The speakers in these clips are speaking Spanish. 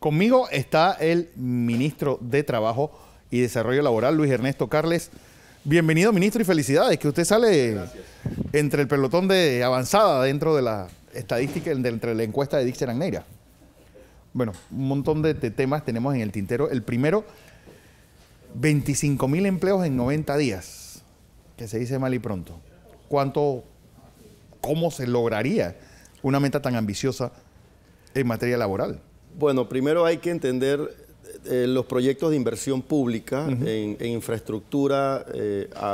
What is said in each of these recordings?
Conmigo está el ministro de Trabajo y Desarrollo Laboral, Luis Ernesto Carles. Bienvenido, ministro, y felicidades, que usted sale entre el pelotón de avanzada dentro de la estadística, entre la encuesta de Dixer Neira. Bueno, un montón de temas tenemos en el tintero. El primero, 25.000 empleos en 90 días, que se dice mal y pronto. ¿Cómo se lograría una meta tan ambiciosa en materia laboral? Bueno, primero hay que entender los proyectos de inversión pública en infraestructura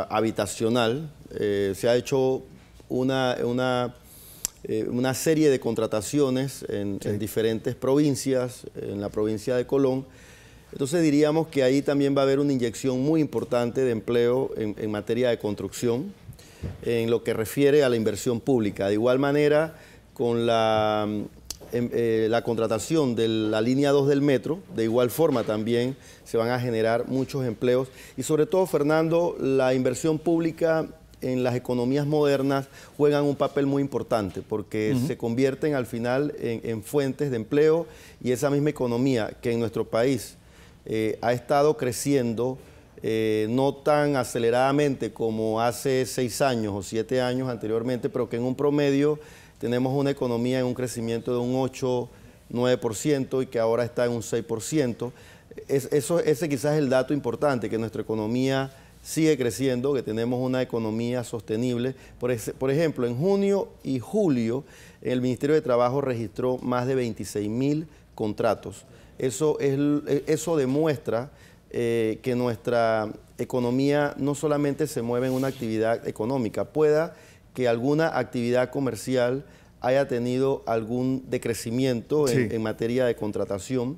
habitacional. Se ha hecho una serie de contrataciones en diferentes provincias, en la provincia de Colón. Entonces diríamos que ahí también va a haber una inyección muy importante de empleo en materia de construcción, en lo que refiere a la inversión pública. De igual manera, con la contratación de la línea 2 del metro, de igual forma también se van a generar muchos empleos. Y sobre todo, Fernando, la inversión pública en las economías modernas juegan un papel muy importante porque se convierten al final en fuentes de empleo, y esa misma economía que en nuestro país ha estado creciendo no tan aceleradamente como hace 6 años o 7 años anteriormente, pero que en un promedio tenemos una economía en un crecimiento de un 8-9% y que ahora está en un 6%. Ese quizás es el dato importante, que nuestra economía sigue creciendo, que tenemos una economía sostenible. Por ejemplo, en junio y julio, el Ministerio de Trabajo registró más de 26.000 contratos. Eso demuestra que nuestra economía no solamente se mueve en una actividad económica, pueda que alguna actividad comercial haya tenido algún decrecimiento en materia de contratación.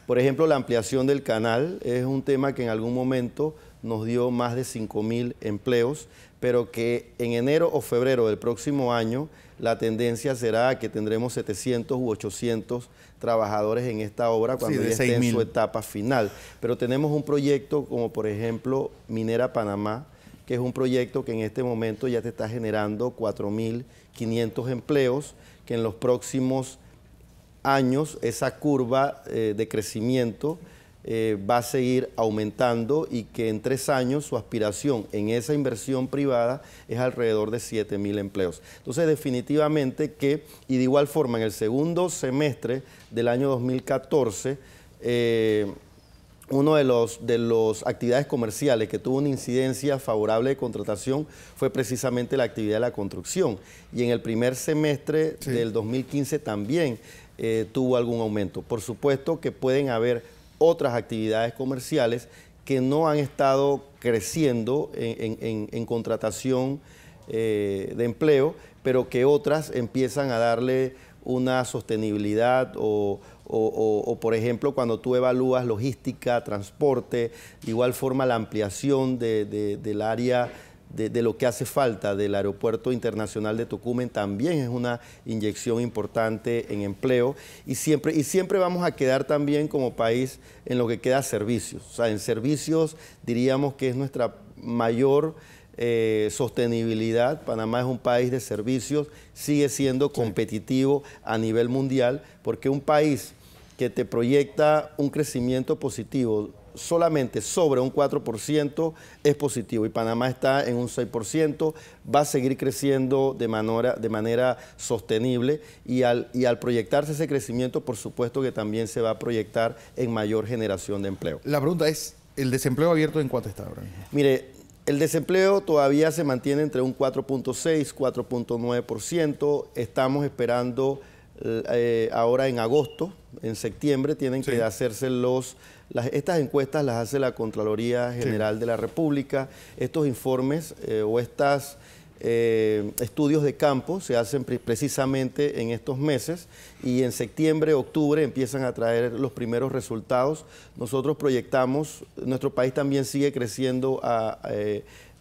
Por ejemplo, la ampliación del canal es un tema que en algún momento nos dio más de 5.000 empleos, pero que en enero o febrero del próximo año la tendencia será que tendremos 700 u 800 trabajadores en esta obra cuando ya esté en su etapa final. Pero tenemos un proyecto como, por ejemplo, Minera Panamá, que es un proyecto que en este momento ya te está generando 4.500 empleos, que en los próximos años esa curva de crecimiento va a seguir aumentando, y que en 3 años su aspiración en esa inversión privada es alrededor de 7.000 empleos. Entonces, definitivamente y de igual forma, en el segundo semestre del año 2014, uno de los actividades comerciales que tuvo una incidencia favorable de contratación fue precisamente la actividad de la construcción. Y en el primer semestre del 2015 también tuvo algún aumento. Por supuesto que pueden haber otras actividades comerciales que no han estado creciendo en contratación de empleo, pero que otras empiezan a darle una sostenibilidad o por ejemplo, cuando tú evalúas logística, transporte, de igual forma la ampliación del área de lo que hace falta del Aeropuerto Internacional de Tocumen también es una inyección importante en empleo, y siempre vamos a quedar también como país en lo que queda servicios. O sea, en servicios diríamos que es nuestra mayor sostenibilidad. Panamá es un país de servicios, sigue siendo competitivo a nivel mundial, porque un país que te proyecta un crecimiento positivo solamente sobre un 4% es positivo, y Panamá está en un 6%, va a seguir creciendo de manera sostenible, y al proyectarse ese crecimiento, por supuesto que también se va a proyectar en mayor generación de empleo. La pregunta es, ¿el desempleo abierto en cuánto está ahora mismo? Mire, el desempleo todavía se mantiene entre un 4.6, 4.9%. Estamos esperando ahora en agosto, en septiembre, tienen que hacerse estas encuestas las hace la Contraloría General de la República. Estos informes o estos estudios de campo se hacen precisamente en estos meses, y en septiembre, octubre empiezan a traer los primeros resultados. Nosotros proyectamos, nuestro país también sigue creciendo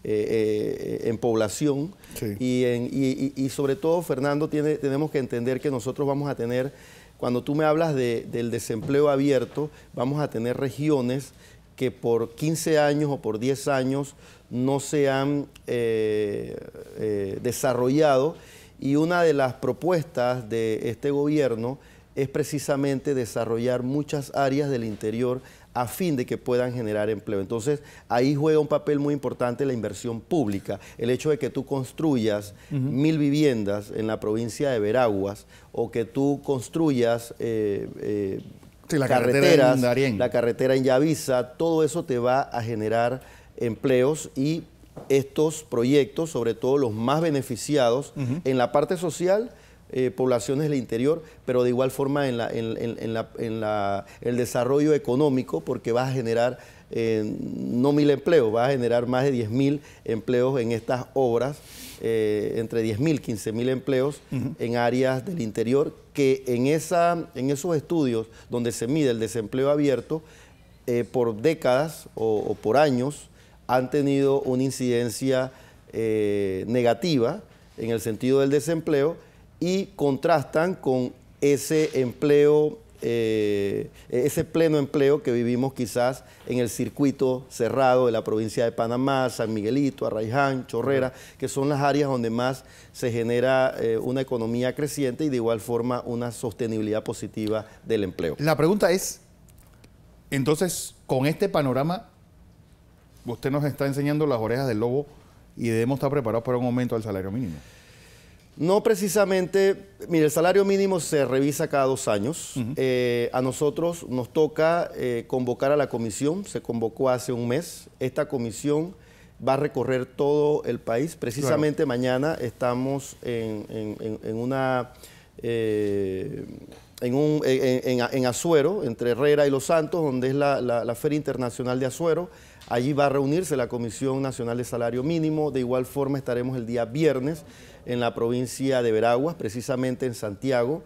en población, y sobre todo, Fernando, tenemos que entender que nosotros vamos a tener, cuando tú me hablas del desempleo abierto, vamos a tener regiones que por 15 años o por 10 años no se han desarrollado, y una de las propuestas de este gobierno es precisamente desarrollar muchas áreas del interior a fin de que puedan generar empleo. Entonces, ahí juega un papel muy importante la inversión pública. El hecho de que tú construyas 1000 viviendas en la provincia de Veraguas o que tú construyas la carreteras, la carretera en Yavisa, todo eso te va a generar empleos y estos proyectos, sobre todo los más beneficiados en la parte social, poblaciones del interior, pero de igual forma en el desarrollo económico, porque vas a generar no 1000 empleos, vas a generar más de 10.000 empleos en estas obras, entre 10.000 y 15.000 empleos en áreas del interior, que en esos estudios donde se mide el desempleo abierto, por décadas o por años han tenido una incidencia negativa en el sentido del desempleo, y contrastan con ese empleo, ese pleno empleo que vivimos quizás en el circuito cerrado de la provincia de Panamá, San Miguelito, Arraiján, Chorrera, que son las áreas donde más se genera una economía creciente y de igual forma una sostenibilidad positiva del empleo. La pregunta es, entonces, con este panorama, usted nos está enseñando las orejas del lobo y debemos estar preparados para un aumento del salario mínimo. No precisamente, mire, el salario mínimo se revisa cada 2 años. A nosotros nos toca convocar a la comisión, se convocó hace un mes. Esta comisión va a recorrer todo el país. Precisamente mañana estamos en Azuero, entre Herrera y Los Santos, donde es la Feria Internacional de Azuero. Allí va a reunirse la Comisión Nacional de Salario Mínimo. De igual forma estaremos el día viernes en la provincia de Veraguas, precisamente en Santiago.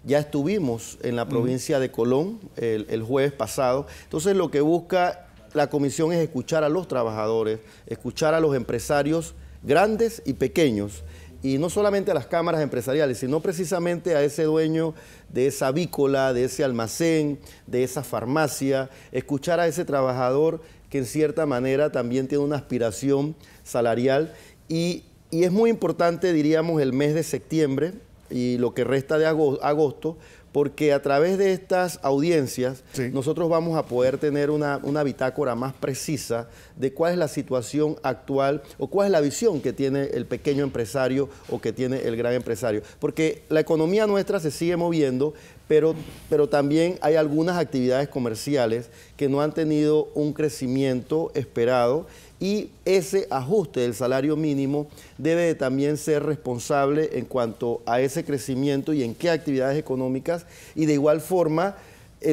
Ya estuvimos en la provincia de Colón el jueves pasado. Entonces lo que busca la comisión es escuchar a los trabajadores, escuchar a los empresarios grandes y pequeños, y no solamente a las cámaras empresariales, sino precisamente a ese dueño de esa avícola, de ese almacén, de esa farmacia, escuchar a ese trabajador que en cierta manera también tiene una aspiración salarial, y es muy importante, diríamos, el mes de septiembre y lo que resta de agosto, porque a través de estas audiencias nosotros vamos a poder tener una bitácora más precisa de cuál es la situación actual o cuál es la visión que tiene el pequeño empresario o que tiene el gran empresario. Porque la economía nuestra se sigue moviendo, pero también hay algunas actividades comerciales que no han tenido un crecimiento esperado, y ese ajuste del salario mínimo debe de también ser responsable en cuanto a ese crecimiento y en qué actividades económicas, y de igual forma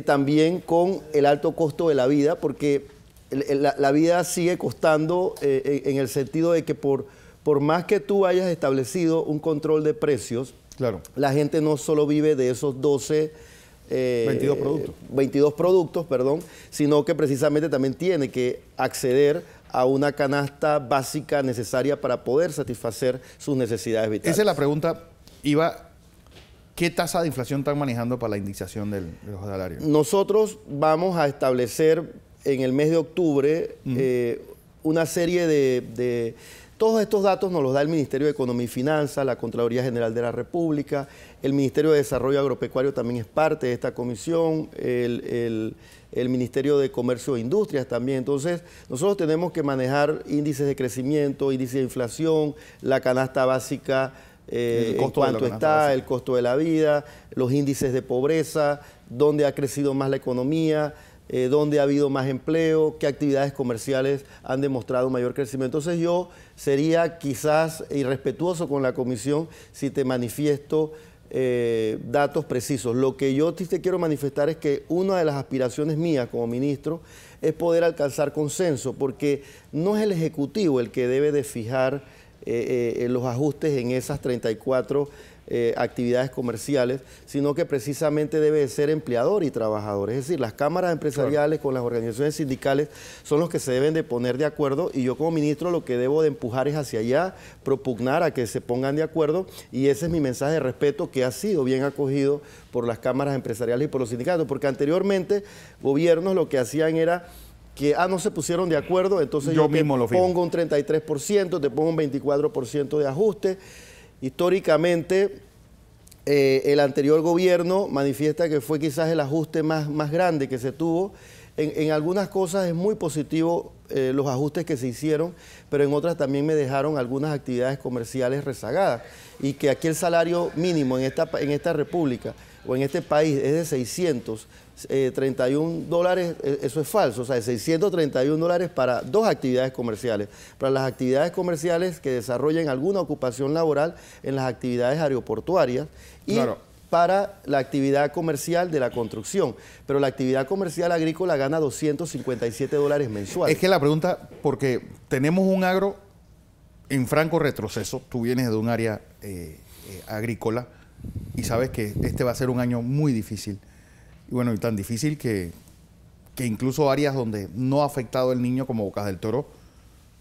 también con el alto costo de la vida, porque la vida sigue costando en el sentido de que por más que tú hayas establecido un control de precios, la gente no solo vive de esos 22 productos, sino que precisamente también tiene que acceder a una canasta básica necesaria para poder satisfacer sus necesidades vitales. Esa es la pregunta, Iba. ¿Qué tasa de inflación están manejando para la indexación de los salarios? Nosotros vamos a establecer en el mes de octubre una serie de... Todos estos datos nos los da el Ministerio de Economía y Finanzas, la Contraloría General de la República, el Ministerio de Desarrollo Agropecuario también es parte de esta comisión, el Ministerio de Comercio e Industrias también. Entonces, nosotros tenemos que manejar índices de crecimiento, índices de inflación, la canasta básica, en cuánto está, el costo de la vida, los índices de pobreza, dónde ha crecido más la economía, dónde ha habido más empleo, qué actividades comerciales han demostrado mayor crecimiento. Entonces yo sería quizás irrespetuoso con la comisión si te manifiesto datos precisos. Lo que yo te quiero manifestar es que una de las aspiraciones mías como ministro es poder alcanzar consenso, porque no es el Ejecutivo el que debe de fijar los ajustes en esas 34 actividades comerciales, sino que precisamente debe de ser empleador y trabajador. Es decir, las cámaras empresariales con las organizaciones sindicales son los que se deben de poner de acuerdo, y yo como ministro lo que debo de empujar es hacia allá, propugnar a que se pongan de acuerdo, y ese es mi mensaje de respeto, que ha sido bien acogido por las cámaras empresariales y por los sindicatos, porque anteriormente gobiernos lo que hacían era que no se pusieron de acuerdo, entonces yo te pongo un 33%, te pongo un 24% de ajuste. Históricamente El anterior gobierno manifiesta que fue quizás el ajuste más grande que se tuvo. En algunas cosas es muy positivo los ajustes que se hicieron, pero en otras también me dejaron algunas actividades comerciales rezagadas. Y que aquí el salario mínimo en esta república o en este país es de 631 dólares, eso es falso. O sea, de 631 dólares para 2 actividades comerciales. Para las actividades comerciales que desarrollen alguna ocupación laboral en las actividades aeroportuarias y para la actividad comercial de la construcción. Pero la actividad comercial agrícola gana 257 dólares mensuales. Es que la pregunta, porque tenemos un agro en franco retroceso, tú vienes de un área agrícola y sabes que este va a ser un año muy difícil. Y bueno, y tan difícil que incluso áreas donde no ha afectado el niño como Bocas del Toro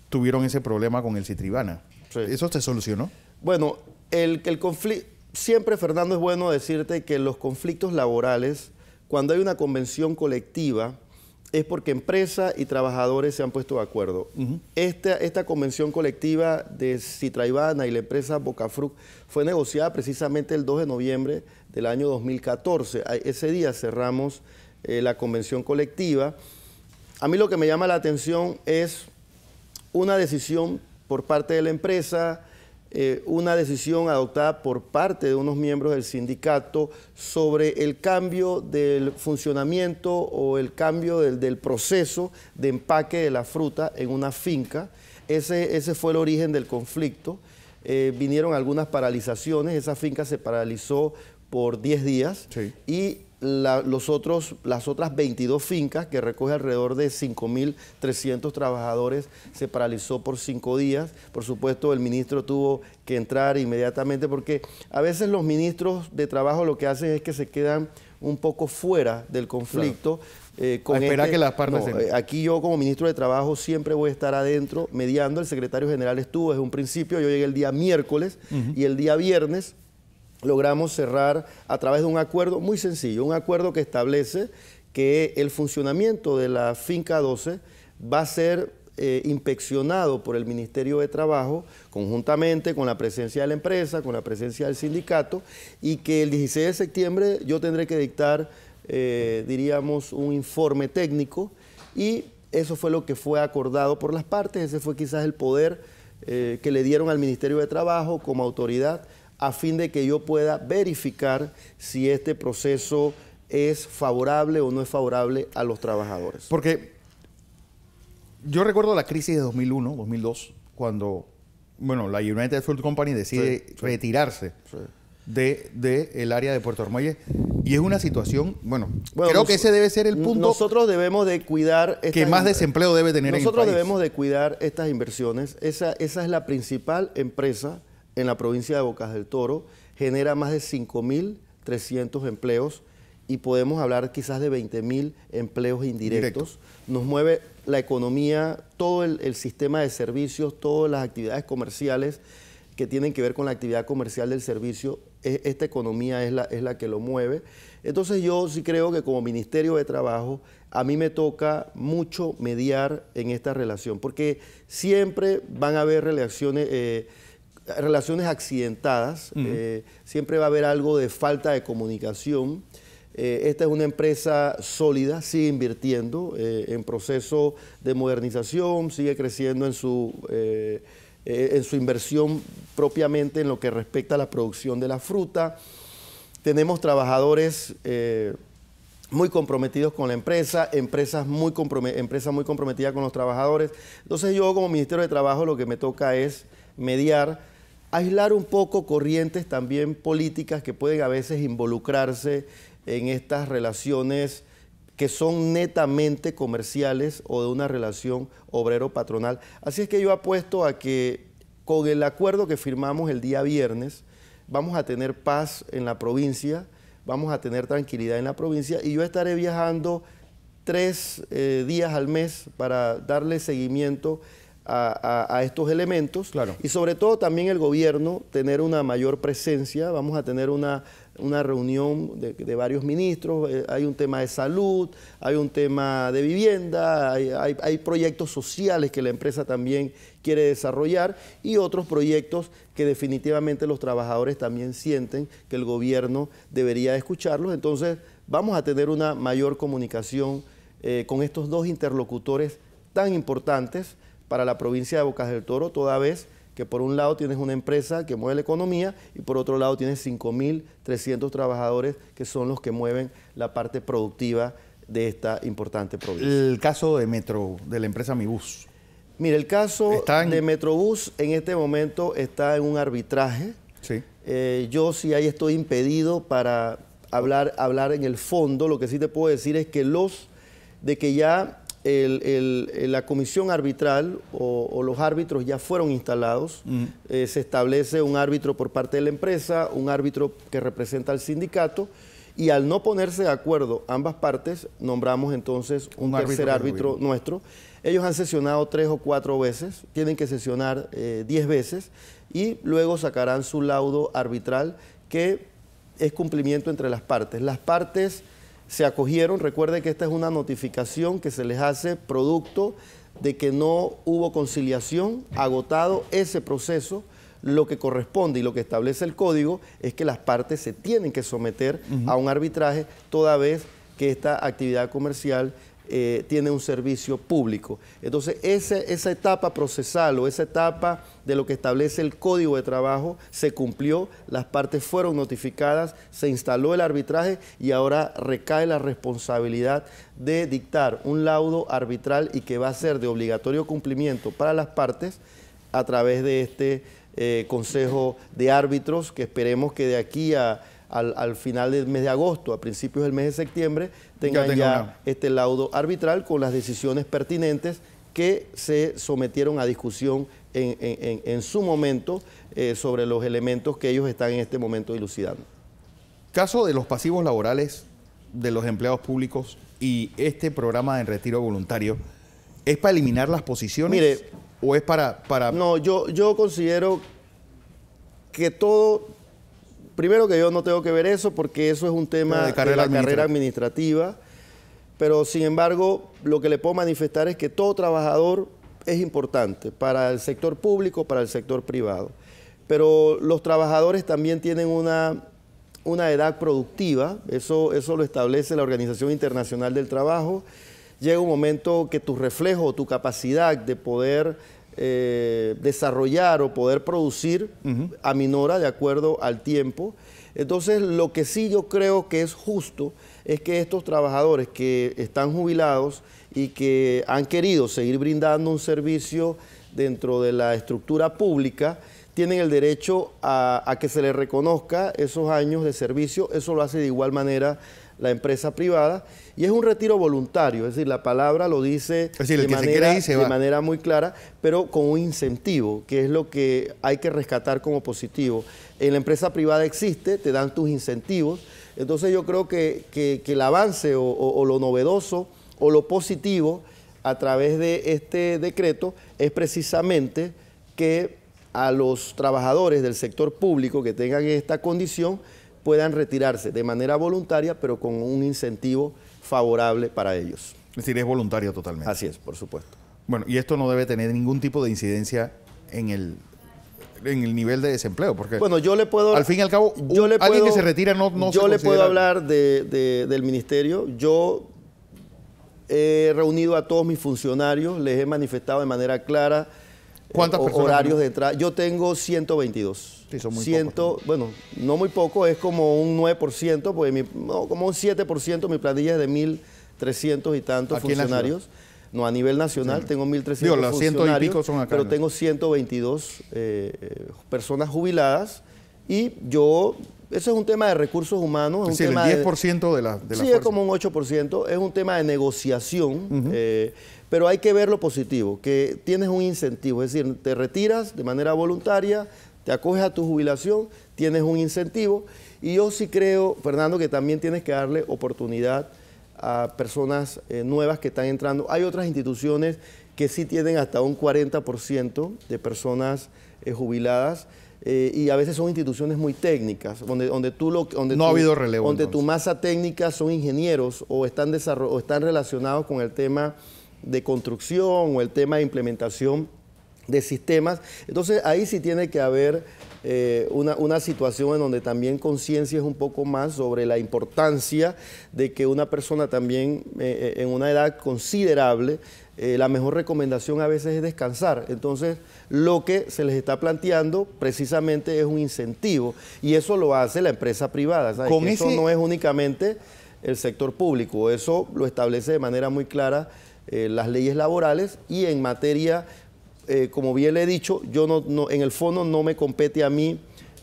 tuvieron ese problema con el Citribana. Sí. ¿Eso se solucionó? Bueno, el conflicto... Siempre, Fernando, es bueno decirte que los conflictos laborales, cuando hay una convención colectiva, es porque empresa y trabajadores se han puesto de acuerdo. Esta convención colectiva de Citraibana y la empresa Bocafruc fue negociada precisamente el 2 de noviembre del año 2014. Ese día cerramos la convención colectiva. A mí lo que me llama la atención es una decisión por parte de la empresa, una decisión adoptada por parte de unos miembros del sindicato sobre el cambio del funcionamiento o el cambio del proceso de empaque de la fruta en una finca. Ese fue el origen del conflicto. Vinieron algunas paralizaciones, esa finca se paralizó por 10 días y las otras 22 fincas, que recoge alrededor de 5.300 trabajadores, se paralizó por 5 días. Por supuesto, el ministro tuvo que entrar inmediatamente porque a veces los ministros de trabajo lo que hacen es que se quedan un poco fuera del conflicto. Claro. Esperar que las partes... Aquí yo como ministro de Trabajo siempre voy a estar adentro mediando. El secretario general estuvo desde un principio, yo llegué el día miércoles y el día viernes logramos cerrar a través de un acuerdo muy sencillo, un acuerdo que establece que el funcionamiento de la finca 12 va a ser inspeccionado por el Ministerio de Trabajo conjuntamente con la presencia de la empresa, con la presencia del sindicato, y que el 16 de septiembre yo tendré que dictar, diríamos, un informe técnico, y eso fue lo que fue acordado por las partes. Ese fue quizás el poder que le dieron al Ministerio de Trabajo como autoridad, a fin de que yo pueda verificar si este proceso es favorable o no es favorable a los trabajadores. Porque yo recuerdo la crisis de 2001, 2002, cuando la United Fruit Company decide retirarse del área de Puerto Armuelle, y es una situación, creo que ese debe ser el punto. Nosotros debemos de cuidar... que más desempleo debe tener en el país. Debemos de cuidar estas inversiones. Esa es la principal empresa en la provincia de Bocas del Toro, genera más de 5.300 empleos y podemos hablar quizás de 20.000 empleos indirectos. Nos mueve la economía, todo el sistema de servicios, todas las actividades comerciales que tienen que ver con la actividad comercial del servicio. Esta economía es la que lo mueve. Entonces yo sí creo que como Ministerio de Trabajo a mí me toca mucho mediar en esta relación, porque siempre van a haber relaciones accidentadas, siempre va a haber algo de falta de comunicación. Esta es una empresa sólida, sigue invirtiendo en proceso de modernización, sigue creciendo en su inversión propiamente en lo que respecta a la producción de la fruta. Tenemos trabajadores muy comprometidos con la empresa, empresa muy comprometida con los trabajadores. Entonces yo como Ministerio de Trabajo lo que me toca es mediar, aislar un poco corrientes también políticas que pueden a veces involucrarse en estas relaciones que son netamente comerciales o de una relación obrero-patronal. Así es que yo apuesto a que con el acuerdo que firmamos el día viernes vamos a tener paz en la provincia, vamos a tener tranquilidad en la provincia, y yo estaré viajando 3 días al mes para darle seguimiento a estos elementos. Claro. Y sobre todo también el gobierno tener una mayor presencia. Vamos a tener una una reunión de varios ministros, hay un tema de salud, hay un tema de vivienda, hay proyectos sociales que la empresa también quiere desarrollar y otros proyectos que definitivamente los trabajadores también sienten que el gobierno debería escucharlos. Entonces vamos a tener una mayor comunicación con estos dos interlocutores tan importantes para la provincia de Bocas del Toro, toda vez que por un lado tienes una empresa que mueve la economía y por otro lado tienes 5.300 trabajadores que son los que mueven la parte productiva de esta importante provincia. El caso de Metro, de la empresa Mibus. Mire, el caso de Metrobús en este momento está en un arbitraje. Sí. Yo sí ahí estoy impedido para hablar en el fondo. Lo que sí te puedo decir es que ya la comisión arbitral o los árbitros ya fueron instalados. Se establece un árbitro por parte de la empresa, un árbitro que representa al sindicato, y al no ponerse de acuerdo ambas partes, nombramos entonces un tercer árbitro nuestro. Ellos han sesionado 3 o 4 veces, tienen que sesionar 10 veces y luego sacarán su laudo arbitral, que es cumplimiento entre las partes. Las partes se acogieron. Recuerde que esta es una notificación que se les hace producto de que no hubo conciliación, agotado ese proceso. Lo que corresponde y lo que establece el código es que las partes se tienen que someter a un arbitraje toda vez que esta actividad comercial tiene un servicio público. Entonces, esa etapa procesal o esa etapa de lo que establece el Código de Trabajo se cumplió, las partes fueron notificadas, se instaló el arbitraje y ahora recae la responsabilidad de dictar un laudo arbitral y que va a ser de obligatorio cumplimiento para las partes a través de este Consejo de Árbitros, que esperemos que de aquí al final del mes de agosto, a principios del mes de septiembre, tengan ya este laudo arbitral con las decisiones pertinentes que se sometieron a discusión en su momento sobre los elementos que ellos están en este momento dilucidando. Caso de los pasivos laborales de los empleados públicos y este programa de retiro voluntario, ¿es para eliminar las posiciones? Mire, ¿o es para...? No, yo considero que todo... Primero que yo no tengo que ver eso porque eso es un tema de la carrera administrativa, pero sin embargo lo que le puedo manifestar es que todo trabajador es importante para el sector público, para el sector privado, pero los trabajadores también tienen una edad productiva, eso lo establece la Organización Internacional del Trabajo. Llega un momento que tu reflejo o tu capacidad de poder desarrollar o poder producir aminora de acuerdo al tiempo. Entonces, lo que sí yo creo que es justo es que estos trabajadores que están jubilados y que han querido seguir brindando un servicio dentro de la estructura pública, tienen el derecho a que se les reconozca esos años de servicio. Eso lo hace de igual manera la empresa privada, y es un retiro voluntario, es decir, la palabra lo dice de manera muy clara, pero con un incentivo, que es lo que hay que rescatar como positivo. En la empresa privada existe, te dan tus incentivos. Entonces yo creo que el avance o lo novedoso o lo positivo a través de este decreto es precisamente que a los trabajadores del sector público que tengan esta condición puedan retirarse de manera voluntaria, pero con un incentivo favorable para ellos. Es decir, es voluntario totalmente. Así es, por supuesto. Bueno, y esto no debe tener ningún tipo de incidencia en el nivel de desempleo, porque bueno, yo le puedo, al fin y al cabo, alguien que se retira no yo le puedo hablar del ministerio. Yo he reunido a todos mis funcionarios, les he manifestado de manera clara ¿cuántas personas? Horarios de entrada. Yo tengo 122. Sí, son muy pocos. Bueno, no muy poco, es como un 9%, porque como un 7%, mi planilla es de 1.300 y tantos funcionarios. No, a nivel nacional tengo 1.300 funcionarios, y pico son acá, pero tengo 122 personas jubiladas, y eso es un tema de recursos humanos. Es decir, un tema el 10% de la sí, fuerza. Es como un 8%, es un tema de negociación, pero hay que ver lo positivo, que tienes un incentivo, es decir, te retiras de manera voluntaria, te acoges a tu jubilación, tienes un incentivo, y yo sí creo, Fernando, que también tienes que darle oportunidad a personas nuevas que están entrando. Hay otras instituciones que sí tienen hasta un 40% de personas jubiladas. y a veces son instituciones muy técnicas, No ha habido relevo, donde entonces. tu masa técnica son ingenieros o están relacionados con el tema de construcción o el tema de implementación de sistemas. Entonces ahí sí tiene que haber una situación en donde también conciencias un poco más sobre la importancia de que una persona también en una edad considerable, la mejor recomendación a veces es descansar. Entonces lo que se les está planteando precisamente es un incentivo y eso lo hace la empresa privada. ¿Sabes? Eso no es únicamente el sector público, eso lo establece de manera muy clara las leyes laborales y en materia, como bien le he dicho, en el fondo no me compete a mí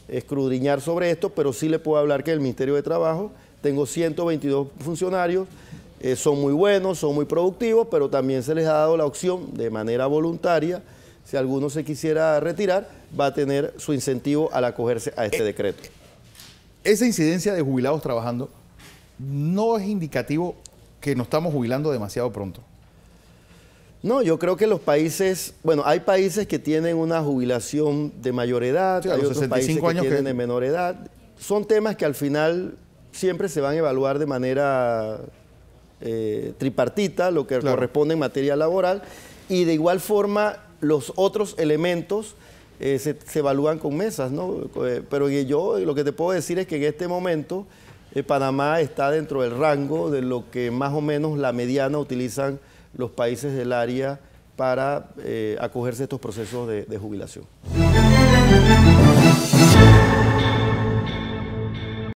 escudriñar sobre esto, pero sí le puedo hablar que en el Ministerio de Trabajo tengo 122 funcionarios, son muy buenos, son muy productivos, pero también se les ha dado la opción de manera voluntaria, si alguno se quisiera retirar, va a tener su incentivo al acogerse a este decreto. Esa incidencia de jubilados trabajando no es indicativo que nos estamos jubilando demasiado pronto. No, yo creo que los países, bueno, hay países que tienen una jubilación de mayor edad, sí, hay otros países que tienen de menor edad. Son temas que al final siempre se van a evaluar de manera tripartita, lo que corresponde en materia laboral, y de igual forma los otros elementos se evalúan con mesas, ¿no? Pero yo lo que te puedo decir es que en este momento Panamá está dentro del rango de lo que más o menos la mediana utilizan los países del área para acogerse a estos procesos de jubilación.